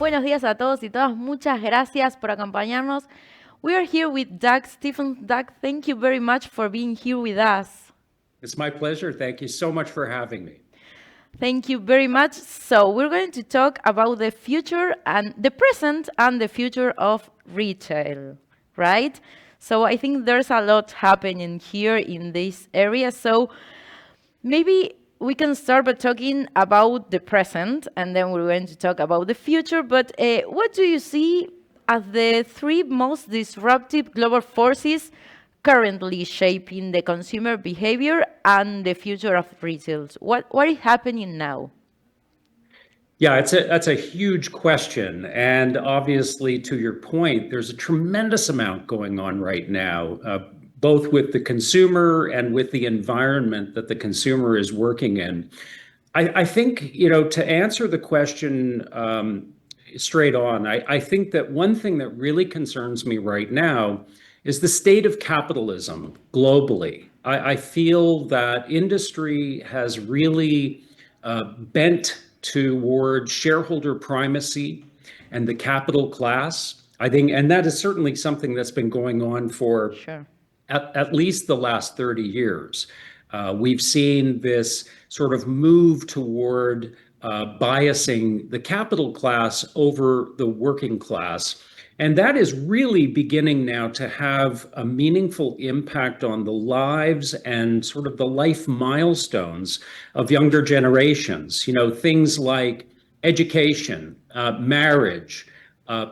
Buenos días a todos y todas. Muchas gracias por acompañarnos. We are here with Doug Stephens. Doug, thank you very much for being here with us. It's my pleasure. Thank you so much for having me. Thank you very much. So we're going to talk about the future and the present and the future of retail, right? So I think there's a lot happening here in this area. So maybe we can start by talking about the present, and then we're going to talk about the future. But what do you see as the three most disruptive global forces currently shaping the consumer behavior and the future of retail? What is happening now? Yeah, that's a huge question. And obviously, to your point, there's a tremendous amount going on right now, both with the consumer and with the environment that the consumer is working in. I think, to answer the question straight on, I think that one thing that really concerns me right now is the state of capitalism globally. I feel that industry has really bent towards shareholder primacy and the capital class. I think, and that is certainly something that's been going on for Sure. at least the last 30 years. We've seen this sort of move toward biasing the capital class over the working class. And that is really beginning now to have a meaningful impact on the lives and sort of the life milestones of younger generations. Things like education, marriage,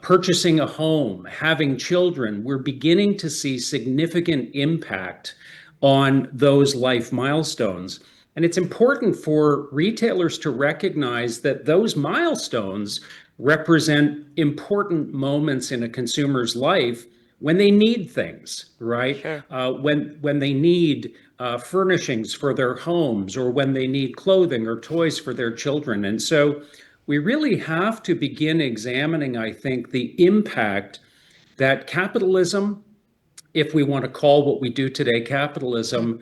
purchasing a home, having children. We're beginning to see significant impact on those life milestones. And it's important for retailers to recognize that those milestones represent important moments in a consumer's life when they need things, right? Sure. When they need furnishings for their homes, or when they need clothing or toys for their children. And so we really have to begin examining, I think, the impact that capitalism, if we want to call what we do today capitalism,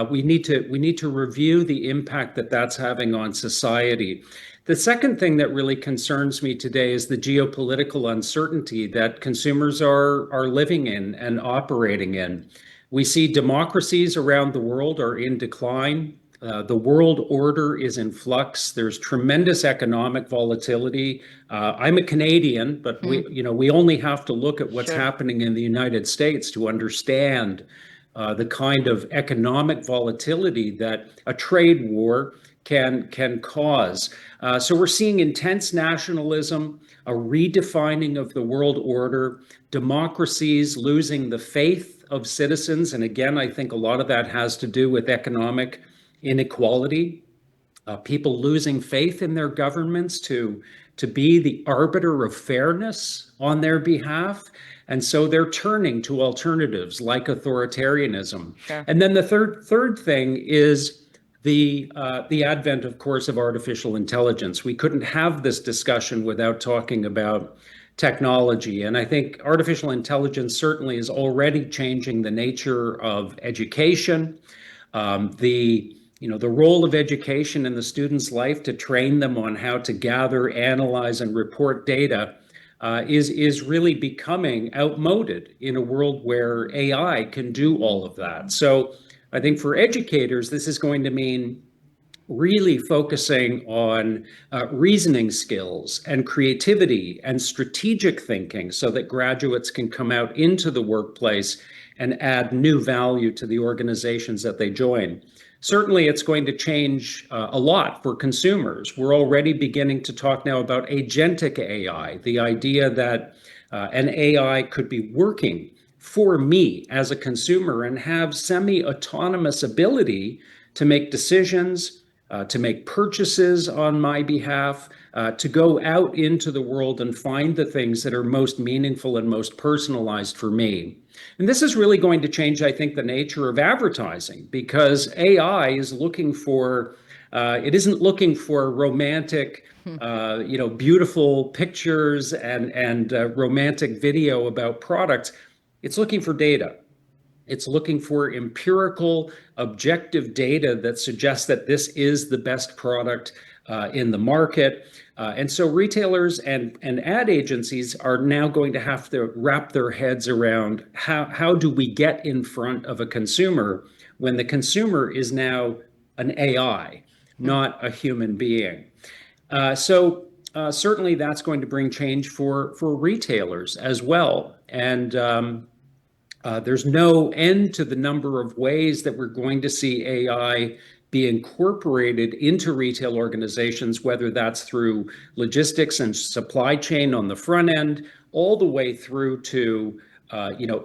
we need to review the impact that that's having on society. The second thing that really concerns me today is the geopolitical uncertainty that consumers are living in and operating in. We see democracies around the world are in decline. The world order is in flux. There's tremendous economic volatility. I'm a Canadian, but we only have to look at what's Sure. happening in the United States to understand the kind of economic volatility that a trade war can cause. So we're seeing intense nationalism, a redefining of the world order, democracies losing the faith of citizens. And again, I think a lot of that has to do with economic inequality, people losing faith in their governments to be the arbiter of fairness on their behalf. And so they're turning to alternatives like authoritarianism. Sure. And then the third thing is the advent, of course, of artificial intelligence. We couldn't have this discussion without talking about technology. And I think artificial intelligence certainly is already changing the nature of education. The role of education in the student's life to train them on how to gather, analyze, and report data is really becoming outmoded in a world where AI can do all of that. So I think for educators, this is going to mean really focusing on reasoning skills and creativity and strategic thinking so that graduates can come out into the workplace and add new value to the organizations that they join. Certainly, it's going to change a lot for consumers. We're already beginning to talk now about agentic AI, the idea that an AI could be working for me as a consumer and have semi-autonomous ability to make decisions, to make purchases on my behalf, to go out into the world and find the things that are most meaningful and most personalized for me. And this is really going to change, I think, the nature of advertising, because AI is looking for, it isn't looking for romantic, beautiful pictures and romantic video about products. It's looking for data. It's looking for empirical, objective data that suggests that this is the best product in the market. And so retailers and ad agencies are now going to have to wrap their heads around how do we get in front of a consumer when the consumer is now an AI, not a human being. So certainly that's going to bring change for retailers as well. And there's no end to the number of ways that we're going to see AI be incorporated into retail organizations, whether that's through logistics and supply chain on the front end, all the way through to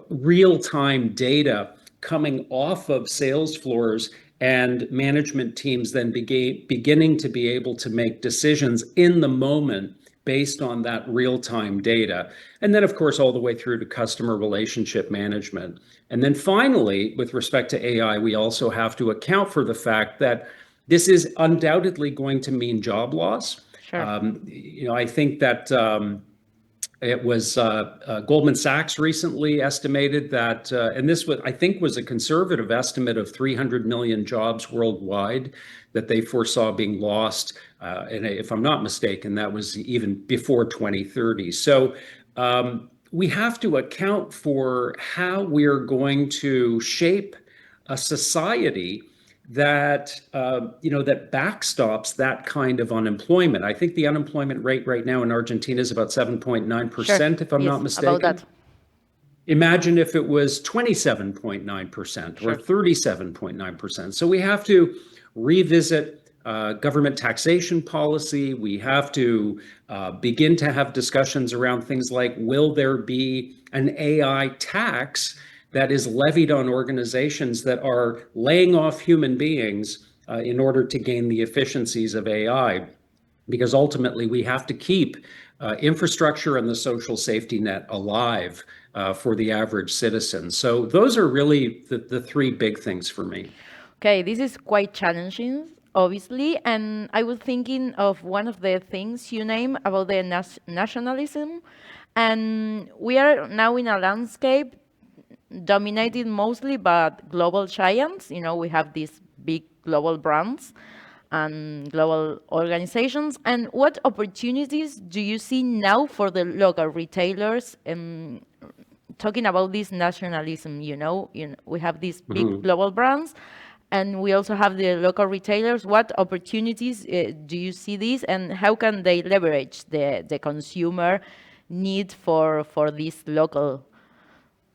real-time data coming off of sales floors and management teams then beginning to be able to make decisions in the moment based on that real-time data. And then, of course, all the way through to customer relationship management. And then finally, with respect to AI, we also have to account for the fact that this is undoubtedly going to mean job loss. Sure. I think that it was Goldman Sachs recently estimated that, and this was, I think, was a conservative estimate of 300 million jobs worldwide that they foresaw being lost. And if I'm not mistaken, that was even before 2030. So we have to account for how we're going to shape a society that that backstops that kind of unemployment. I think the unemployment rate right now in Argentina is about 7.9%, if I'm not mistaken. About that. Imagine if it was 27.9% or 37.9%. So we have to revisit government taxation policy. We have to begin to have discussions around things like, will there be an AI tax that is levied on organizations that are laying off human beings in order to gain the efficiencies of AI? Because ultimately we have to keep infrastructure and the social safety net alive for the average citizen. So those are really the three big things for me. Okay, this is quite challenging, obviously, and I was thinking of one of the things you name about the nationalism, and we are now in a landscape dominated mostly by global giants. We have these big global brands and global organizations. And what opportunities do you see now for the local retailers? Talking about this nationalism, we have these big global brands, and we also have the local retailers. What opportunities do you see these, and how can they leverage the consumer need for this local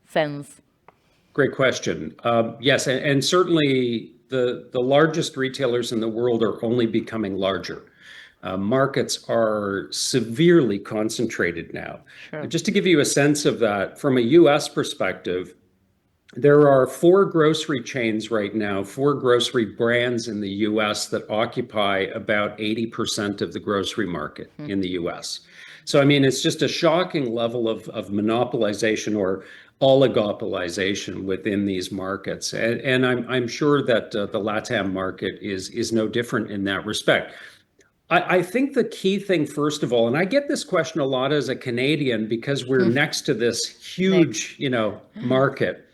sense? Great question. Yes, and certainly the largest retailers in the world are only becoming larger. Markets are severely concentrated now. Sure. Just to give you a sense of that, from a US perspective, there are 4 grocery chains right now, 4 grocery brands in the US that occupy about 80% of the grocery market in the US. So, I mean, it's just a shocking level of monopolization or oligopolization within these markets. And I'm sure that the LATAM market is no different in that respect. I think the key thing, first of all, and I get this question a lot as a Canadian because we're next to this huge, market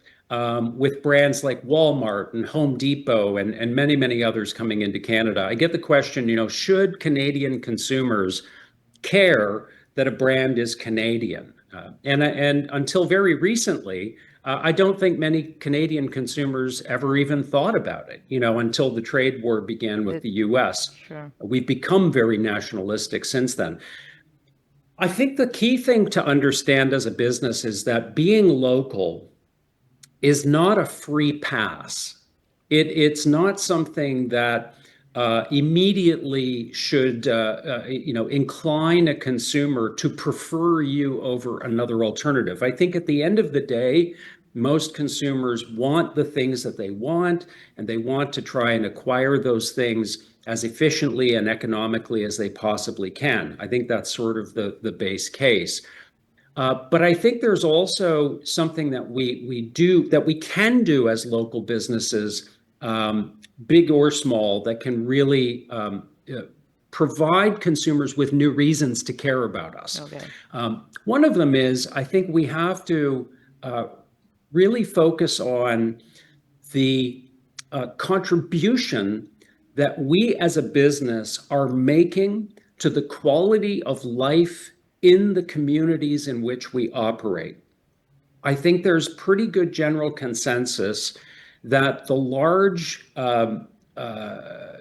with brands like Walmart and Home Depot and many, many others coming into Canada. I get the question, should Canadian consumers care that a brand is Canadian? And until very recently, I don't think many Canadian consumers ever even thought about it, until the trade war began with the US. Sure. We've become very nationalistic since then. I think the key thing to understand as a business is that being local is not a free pass. It's not something that immediately should incline a consumer to prefer you over another alternative. I think at the end of the day, most consumers want the things that they want, and they want to try and acquire those things as efficiently and economically as they possibly can. I think that's sort of the base case. But I think there's also something that we can do as local businesses, big or small, that can really provide consumers with new reasons to care about us. Okay. One of them is, I think we have to really focus on the contribution that we as a business are making to the quality of life in the communities in which we operate. I think there's pretty good general consensus that the large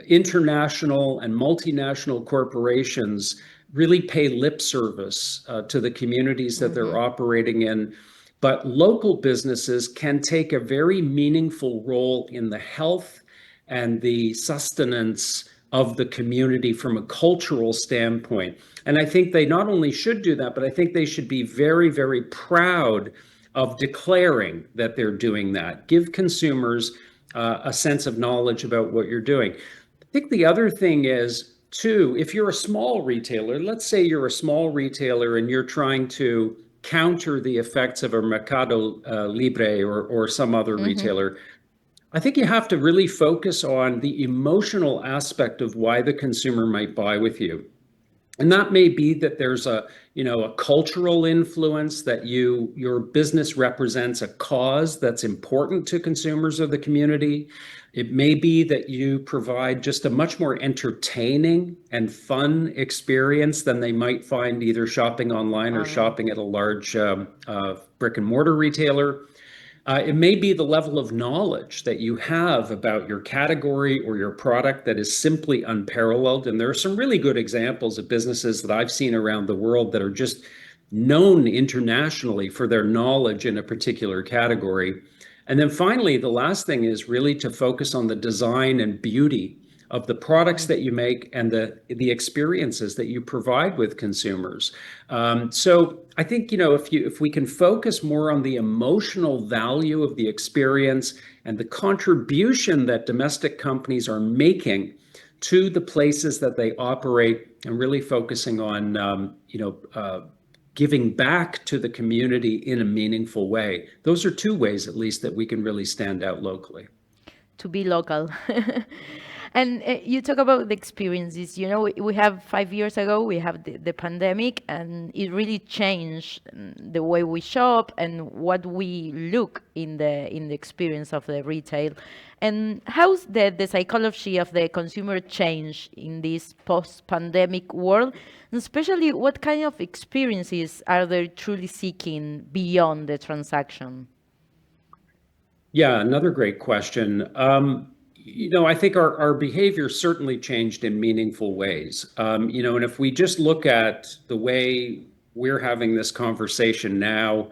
international and multinational corporations really pay lip service to the communities that they're operating in. But local businesses can take a very meaningful role in the health and the sustenance of the community from a cultural standpoint. And I think they not only should do that, but I think they should be very, very proud of declaring that they're doing that. Give consumers a sense of knowledge about what you're doing. I think the other thing is, too, if you're a small retailer, let's say you're a small retailer and you're trying to counter the effects of a Mercado Libre or some other retailer, I think you have to really focus on the emotional aspect of why the consumer might buy with you. And that may be that there's a cultural influence, that your business represents a cause that's important to consumers of the community. It may be that you provide just a much more entertaining and fun experience than they might find either shopping online or shopping at a large brick and mortar retailer. It may be the level of knowledge that you have about your category or your product that is simply unparalleled. And there are some really good examples of businesses that I've seen around the world that are just known internationally for their knowledge in a particular category. And then finally, the last thing is really to focus on the design and beauty of the products that you make and the experiences that you provide with consumers. So I think, if we can focus more on the emotional value of the experience and the contribution that domestic companies are making to the places that they operate, and really focusing on, giving back to the community in a meaningful way. Those are two ways, at least, that we can really stand out locally. To be local. And you talk about the experiences. We have 5 years ago, we have the pandemic, and it really changed the way we shop and what we look in the experience of the retail. And how's the psychology of the consumer change in this post-pandemic world? And especially, what kind of experiences are they truly seeking beyond the transaction? Yeah, another great question. I think our behavior certainly changed in meaningful ways. And if we just look at the way we're having this conversation now,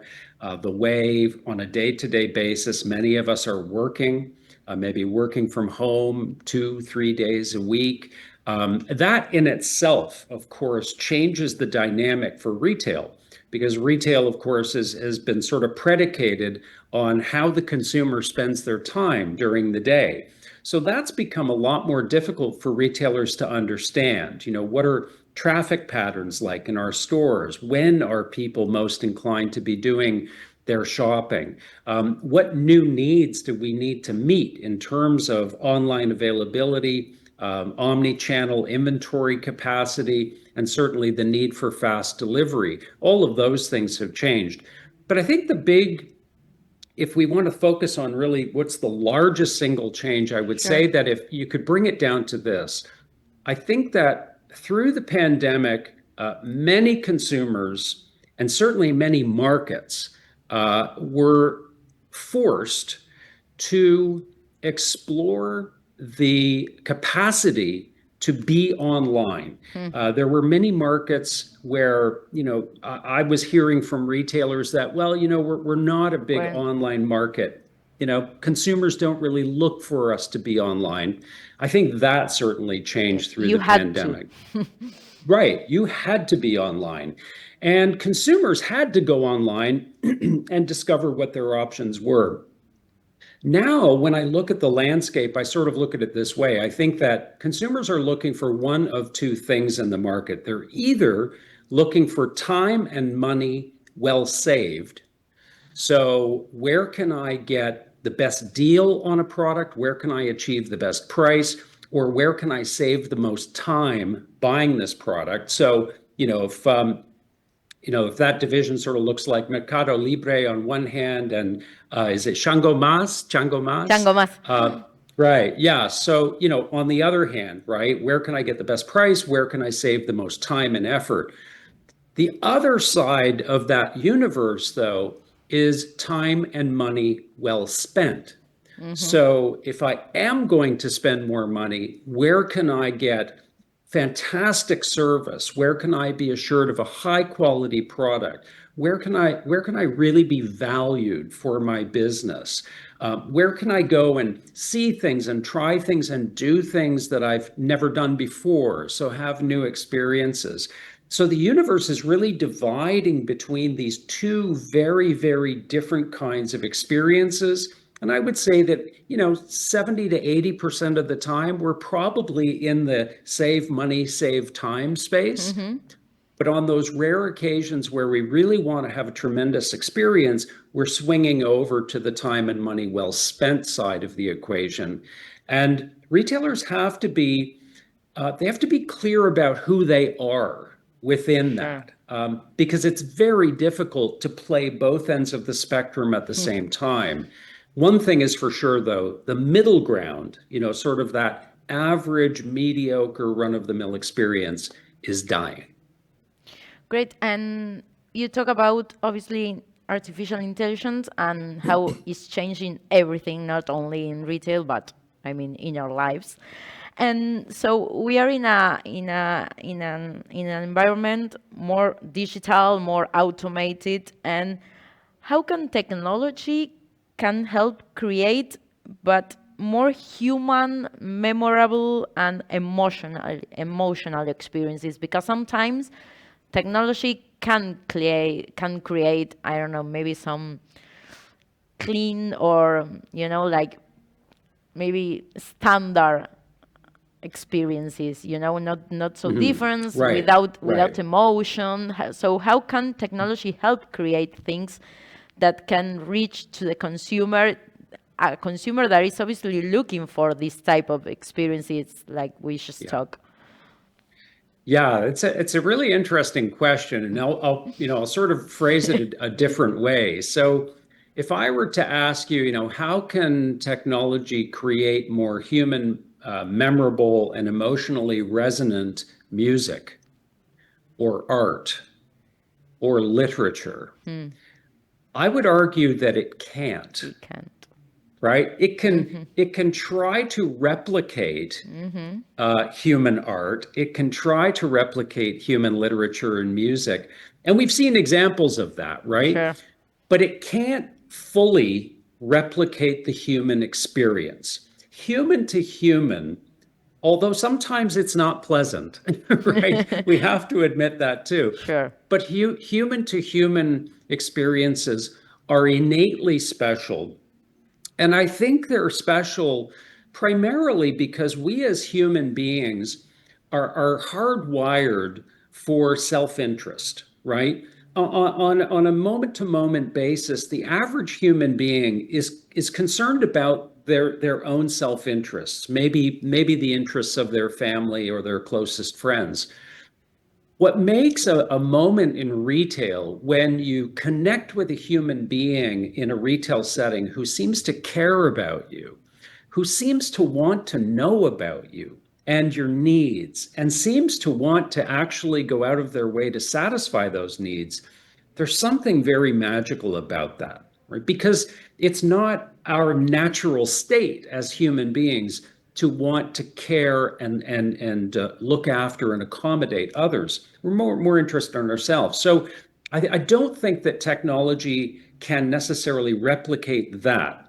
the way on a day-to-day basis, many of us are working, maybe working from home 2-3 days a week. That in itself, of course, changes the dynamic for retail, because retail, of course, has been sort of predicated on how the consumer spends their time during the day. So that's become a lot more difficult for retailers to understand. What are traffic patterns like in our stores? When are people most inclined to be doing their shopping? What new needs do we need to meet in terms of online availability, omni-channel inventory capacity, and certainly the need for fast delivery? All of those things have changed. But I think if we want to focus on really what's the largest single change, I would say that if you could bring it down to this, I think that through the pandemic, many consumers and certainly many markets were forced to explore the capacity to be online. There were many markets where, I was hearing from retailers that, we're not a big online market. Consumers don't really look for us to be online. I think that certainly changed through the pandemic. Right. You had to be online. And consumers had to go online and discover what their options were. Now, when I look at the landscape, I sort of look at it this way. I think that consumers are looking for one of two things in the market. They're either looking for time and money well saved. So where can I get the best deal on a product? Where can I achieve the best price? Or where can I save the most time buying this product? So, if that division sort of looks like Mercado Libre on one hand, and is it Chango Mas? Chango Mas. Right. Yeah. So, on the other hand, right, where can I get the best price? Where can I save the most time and effort? The other side of that universe, though, is time and money well spent. Hmm. So if I am going to spend more money, where can I get fantastic service? Where can I be assured of a high quality product? Where can I really be valued for my business? Where can I go and see things and try things and do things that I've never done before? So have new experiences. So the universe is really dividing between these two very, very different kinds of experiences. And I would say that, 70 to 80% of the time, we're probably in the save money, save time space. Hmm. But on those rare occasions where we really want to have a tremendous experience, we're swinging over to the time and money well spent side of the equation. And retailers have to be clear about who they are within Sure. that, because it's very difficult to play both ends of the spectrum at the same time. One thing is for sure, though, the middle ground, sort of that average, mediocre, run of the mill experience is dying. Great. And you talk about obviously artificial intelligence and how it's changing everything, not only in retail, but I mean in our lives. And so we are in an environment more digital, more automated. And how can technology can help create, but more human, memorable, and emotional experiences? Because sometimes technology can create, I don't know, maybe some clean or like maybe standard experiences, not so Mhm. different, Right, without right. emotion. So how can technology help create things that can reach to the consumer, a consumer that is obviously looking for this type of experiences like we just Yeah. talk? Yeah, it's a really interesting question, and I'll sort of phrase it a different way. So, if I were to ask you, how can technology create more human, memorable, and emotionally resonant music or art or literature? Hmm, I would argue that it can't, it can't. right? It can Mm-hmm. it can try to replicate Mm-hmm. human art. It can try to replicate human literature and music. And we've seen examples of that, right? Sure. But it can't fully replicate the human experience. Human to human, although sometimes it's not pleasant, right? We have to admit that too. Sure. But human to human experiences are innately special, and I think they're special primarily because we as human beings are hardwired for self-interest, right? On a moment-to-moment basis, the average human being is concerned about their own self-interests, maybe the interests of their family or their closest friends. What makes a moment in retail when you connect with a human being in a retail setting who seems to care about you, who seems to want to know about you and your needs, and seems to want to actually go out of their way to satisfy those needs, there's something very magical about that, right? Because it's not our natural state as human beings to want to care and look after and accommodate others. We're more interested in ourselves. So I don't think that technology can necessarily replicate that.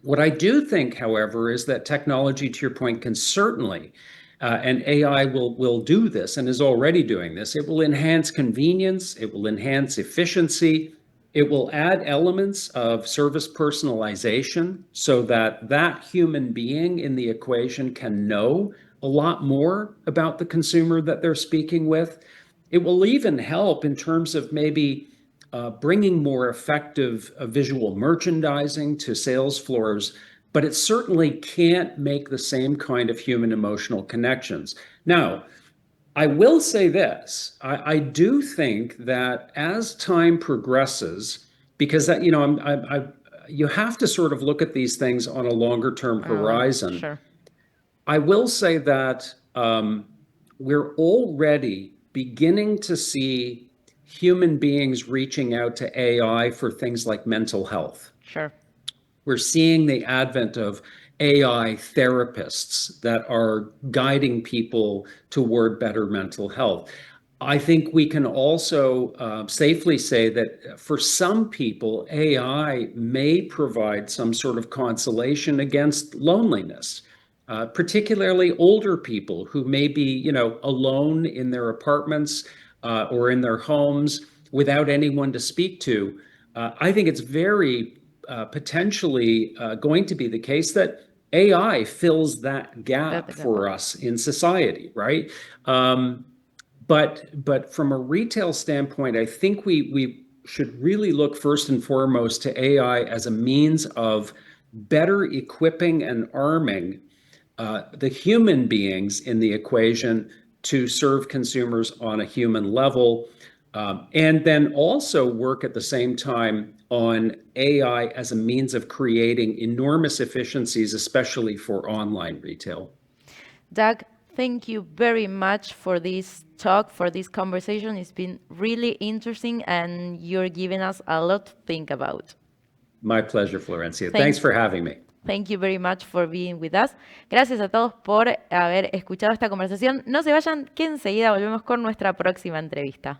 What I do think, however, is that technology, to your point, can certainly, and AI will do this and is already doing this. It will enhance convenience. It will enhance efficiency. It will add elements of service personalization so that that human being in the equation can know a lot more about the consumer that they're speaking with. It will even help in terms of maybe bringing more effective visual merchandising to sales floors, but it certainly can't make the same kind of human emotional connections. Now, I will say this: I do think that as time progresses, because that you have to sort of look at these things on a longer term horizon. Sure. I will say that we're already beginning to see human beings reaching out to AI for things like mental health. Sure. We're seeing the advent of AI therapists that are guiding people toward better mental health. I think we can also safely say that for some people, AI may provide some sort of consolation against loneliness, particularly older people who may be, alone in their apartments or in their homes without anyone to speak to. I think it's very potentially going to be the case that AI fills that gap for us in society, right? But from a retail standpoint, I think we should really look first and foremost to AI as a means of better equipping and arming the human beings in the equation to serve consumers on a human level, and then also work at the same time on AI as a means of creating enormous efficiencies, especially for online retail. Doug, thank you very much for this talk, for this conversation. It's been really interesting, and you're giving us a lot to think about. My pleasure, Florencia. Thanks for having me. Thank you very much for being with us. Gracias a todos por haber escuchado esta conversación. No se vayan, que enseguida volvemos con nuestra próxima entrevista.